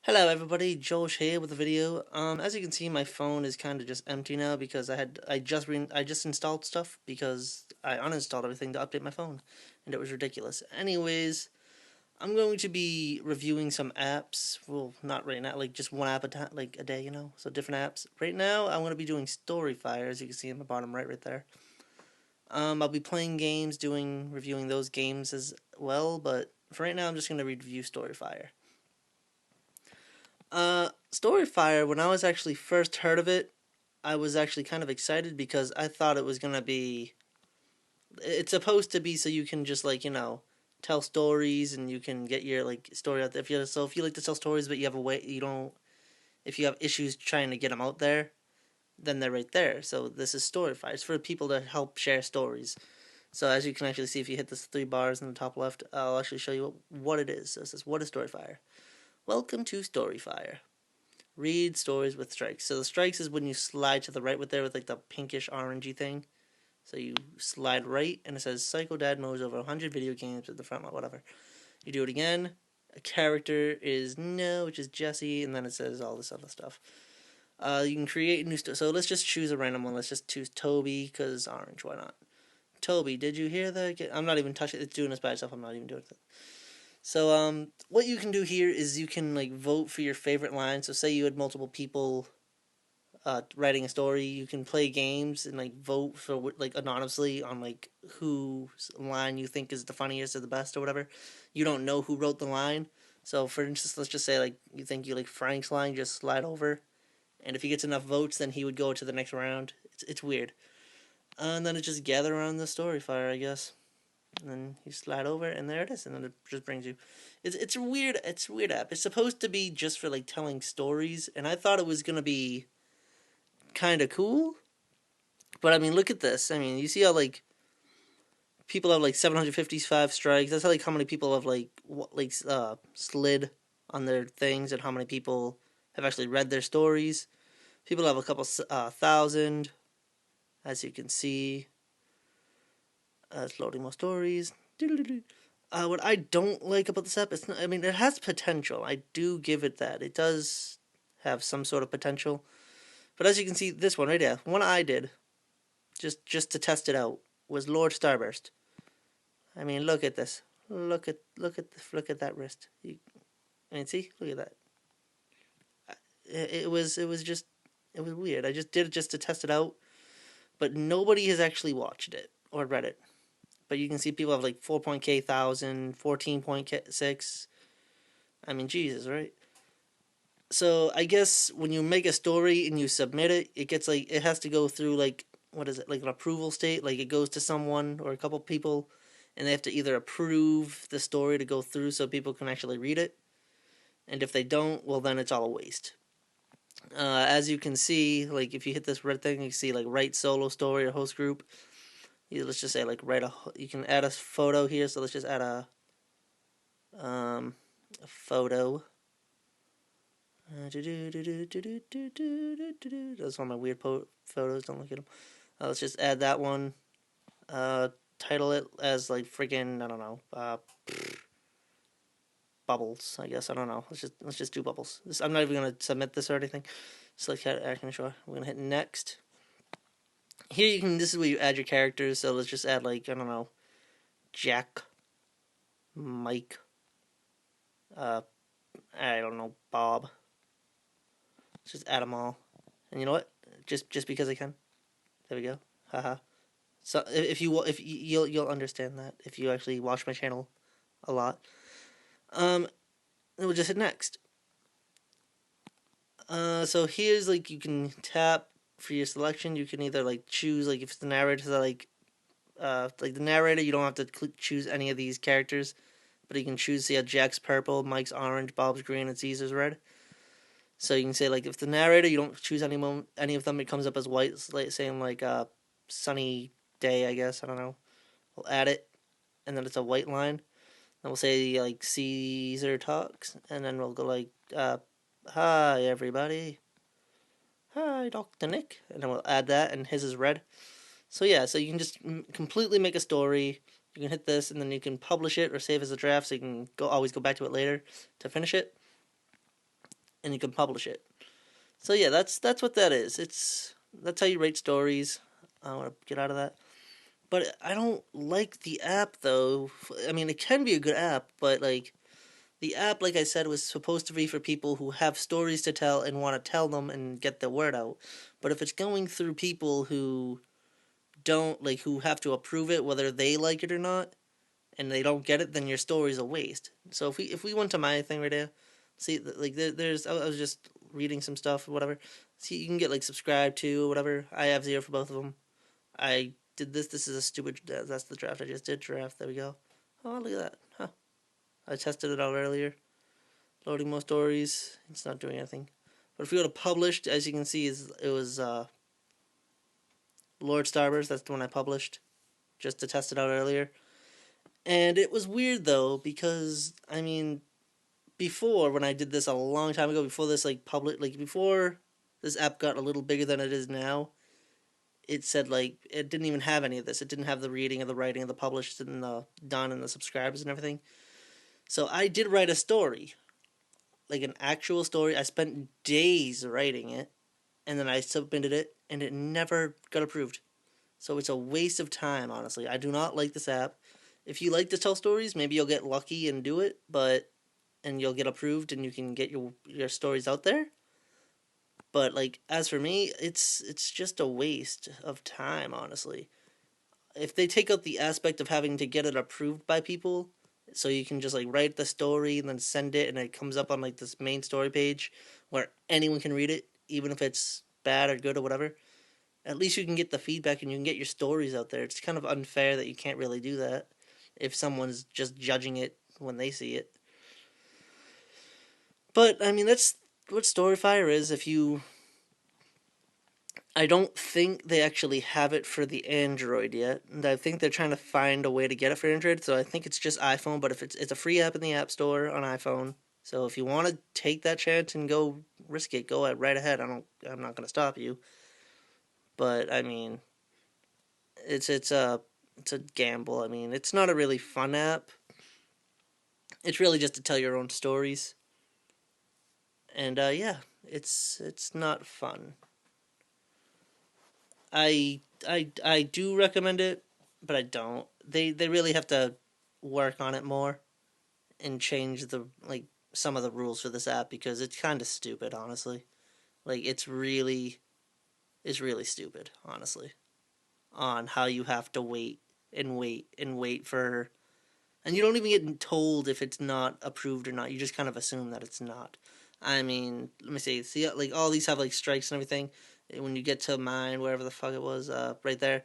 Hello everybody, Josh here with a video. As you can see, my phone is kind of just empty now because I just installed stuff because I uninstalled everything to update my phone, and it was ridiculous. Anyways, I'm going to be reviewing some apps. Well, not right now, like just one app like a day, so different apps. Right now, I'm going to be doing StoryFire, as you can see in the bottom right there. I'll be playing games, reviewing those games as well, but for right now, I'm just going to review StoryFire. StoryFire, when I was actually first heard of it, I was actually kind of excited because I thought it was gonna be. It's supposed to be so you can just tell stories and you can get your story out there. If you like to tell stories but you have a way you don't, if you have issues trying to get them out there, then they're right there. So this is StoryFire. It's for people to help share stories. So as you can actually see, if you hit the three bars in the top left, I'll actually show you what it is. So it says, "What is StoryFire? Welcome to StoryFire. Read stories with strikes." So the strikes is when you slide to the right with the pinkish orangey thing. So you slide right and it says Psycho Dad knows over 100 video games at the front, whatever. You do it again. A character is No, which is Jesse, and then it says all this other stuff. You can create a new story. So let's just choose a random one. Let's just choose Toby because orange. Why not? Toby, did you hear that? I'm not even touching it. It's doing this by itself. I'm not even doing it. So, what you can do here is you can vote for your favorite line. So, say you had multiple people writing a story, you can play games and vote for anonymously on whose line you think is the funniest or the best or whatever. You don't know who wrote the line. So, for instance, let's just say you think you like Frank's line, just slide over, and if he gets enough votes, then he would go to the next round. It's weird, and then it just gather around the story fire, I guess. And then you slide over, and there it is, and then it just brings you. It's a weird app. It's supposed to be just for telling stories, and I thought it was gonna be kind of cool. But I mean, look at this. I mean, you see how people have 755 strikes. That's how many people have slid on their things, and how many people have actually read their stories. People have a couple thousand, as you can see. It's loading more stories. What I don't like about this app, I mean, it has potential. I do give it that. It does have some sort of potential. But as you can see, this one right here, one I did, just to test it out, was Lord Starburst. I mean, look at this. Look at that wrist. I mean, see, look at that. It was weird. I just did it just to test it out, but nobody has actually watched it or read it. But you can see people have 4,000, 14.6. I mean, Jesus, right? So I guess when you make a story and you submit it, it gets it has to go through what is it, an approval state? It goes to someone or a couple people, and they have to either approve the story to go through so people can actually read it. And if they don't, well, then it's all a waste. As you can see, if you hit this red thing, you can see write solo story or host group. Let's just say you can add a photo here. So let's just add a photo. That's one of my weird photos. Don't look at them. Let's just add that one. Title it as freaking, I don't know, bubbles. I guess, I don't know. Let's just do bubbles. I'm not even gonna submit this or anything. Select acting sure. We're gonna hit next. Here you can. This is where you add your characters. So let's just add I don't know, Jack, Mike. I don't know, Bob. Let's just add them all. And you know what? Just because I can. There we go. Haha. So if you'll understand that if you actually watch my channel a lot. Then we'll just hit next. So here's you can tap for your selection. You can either choose if it's the narrator, so the narrator, you don't have to choose any of these characters, but you can choose. See how Jack's purple, Mike's orange, Bob's green, and Caesar's red. So you can say if the narrator, you don't choose any of them, it comes up as white, saying sunny day, I guess, I don't know. We'll add it, and then it's a white line. Then we'll say Caesar talks, and then we'll go hi everybody, hi Dr. Nick, and then we'll add that, and his is red. So yeah, so you can just completely make a story. You can hit this, and then you can publish it or save as a draft, so you can always go back to it later to finish it. and you can publish it. So yeah, that's what that is. That's how you rate stories. I want to get out of that. But I don't like the app though. I mean, it can be a good app, but like the app, like I said, was supposed to be for people who have stories to tell and want to tell them and get the word out. But if it's going through people who don't like who have to approve it whether they like it or not, and they don't get it, then your story's a waste. So if we went to my thing right here, see like there's I was just reading some stuff or whatever. See, you can get like subscribe to or whatever. I have 0 for both of them. I did this. This is a stupid. That's the draft I just did. Draft. There we go. Oh, look at that. Huh. I tested it out earlier. Loading more stories. It's not doing anything. But if we go to published, as you can see, it was Lord Starburst. That's the one I published just to test it out earlier. And it was weird though because I mean, before when I did this a long time ago, before this like public, like before this app got a little bigger than it is now, it said like it didn't even have any of this. It didn't have the reading or the writing of the published and the done and the subscribers and everything. So I did write a story, like an actual story. I spent days writing it, and then I submitted it, and it never got approved. So it's a waste of time, honestly. I do not like this app. If you like to tell stories, maybe you'll get lucky and do it, but and you'll get approved and you can get your stories out there. But like as for me, it's just a waste of time, honestly. If they take out the aspect of having to get it approved by people, so you can just like write the story and then send it and it comes up on like this main story page where anyone can read it, even if it's bad or good or whatever. At least you can get the feedback and you can get your stories out there. It's kind of unfair that you can't really do that if someone's just judging it when they see it. But I mean, that's what StoryFire is. If you, I don't think they actually have it for the Android yet, and I think they're trying to find a way to get it for Android. So I think it's just iPhone. But if it's a free app in the App Store on iPhone. So if you want to take that chance and go risk it, go right ahead. I'm not gonna stop you. But I mean, it's a gamble. I mean, it's not a really fun app. It's really just to tell your own stories. And yeah, it's not fun. I do recommend it, but I don't. They really have to work on it more and change the like some of the rules for this app because it's kind of stupid, honestly. Like it's really stupid, honestly, on how you have to wait and wait and wait for and you don't even get told if it's not approved or not. You just kind of assume that it's not. I mean, let me see, like all these have like strikes and everything. When you get to mine, wherever the fuck it was, right there,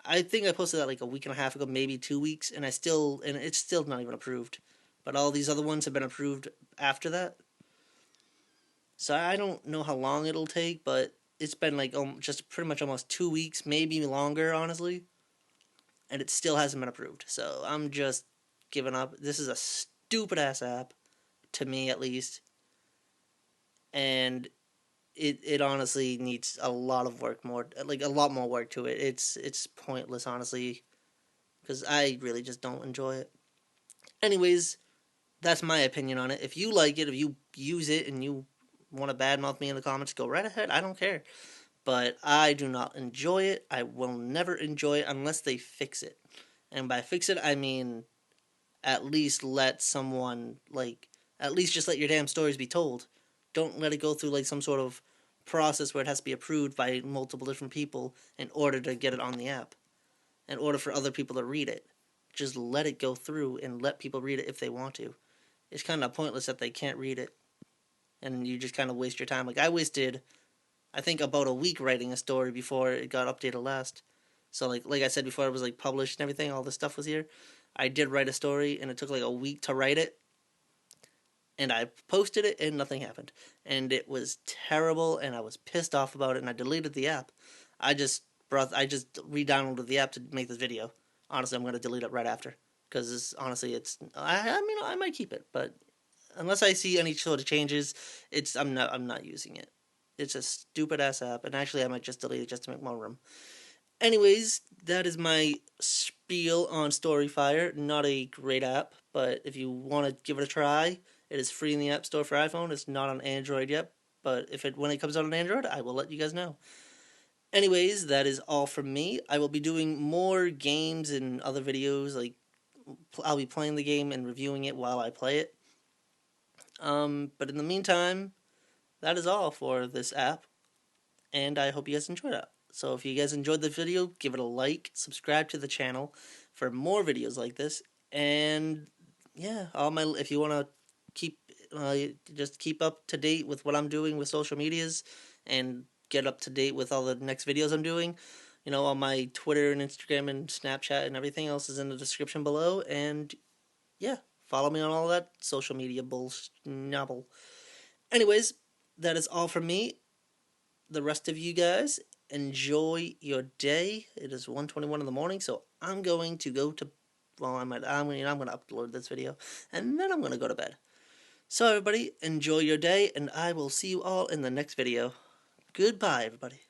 I think I posted that like a week and a half ago, maybe 2 weeks, and it's still not even approved. But all these other ones have been approved after that. So I don't know how long it'll take, but it's been like just pretty much almost 2 weeks, maybe longer, honestly, and it still hasn't been approved. So I'm just giving up. This is a stupid ass app, to me at least, and it honestly needs a lot of work more, like a lot more work to it. It's pointless, honestly, because I really just don't enjoy it. Anyways, that's my opinion on it. If you like it, if you use it, and you want to badmouth me in the comments, go right ahead. I don't care. But I do not enjoy it. I will never enjoy it unless they fix it. And by fix it, I mean at least let someone like at least just let your damn stories be told. Don't let it go through like some sort of process where it has to be approved by multiple different people in order to get it on the app, in order for other people to read it. Just let it go through and let people read it if they want to. It's kind of pointless that they can't read it and you just kind of waste your time. Like I wasted, I think about a week writing a story before it got updated last. So like I said before, it was like published and everything. All this stuff was here. I did write a story, and it took like a week to write it. And I posted it, and nothing happened. And it was terrible, and I was pissed off about it, and I deleted the app. I just re-downloaded the app to make this video. Honestly, I'm gonna delete it right after because honestly, I mean I might keep it, but unless I see any sort of changes, I'm not using it. It's a stupid ass app, and actually I might just delete it just to make more room. Anyways, that is my spiel on StoryFire. Not a great app, but if you want to give it a try It is free in the App Store for iPhone. It's not on Android yet, but when it comes out on Android, I will let you guys know. Anyways, that is all from me. I will be doing more games and other videos. Like, I'll be playing the game and reviewing it while I play it. But in the meantime, that is all for this app, and I hope you guys enjoyed it. So if you guys enjoyed the video, give it a like, subscribe to the channel for more videos like this, and yeah, if you want to keep just keep up to date with what I'm doing with social medias and get up to date with all the next videos I'm doing, all my Twitter and Instagram and Snapchat and everything else is in the description below, and yeah, follow me on all that social media bullshit. Anyways, that is all from me. The rest of you guys, enjoy your day. It is 1:21 in the morning, so I'm going to go to. Well, I'm going to upload this video, and then I'm going to go to bed. So everybody, enjoy your day, and I will see you all in the next video. Goodbye, everybody.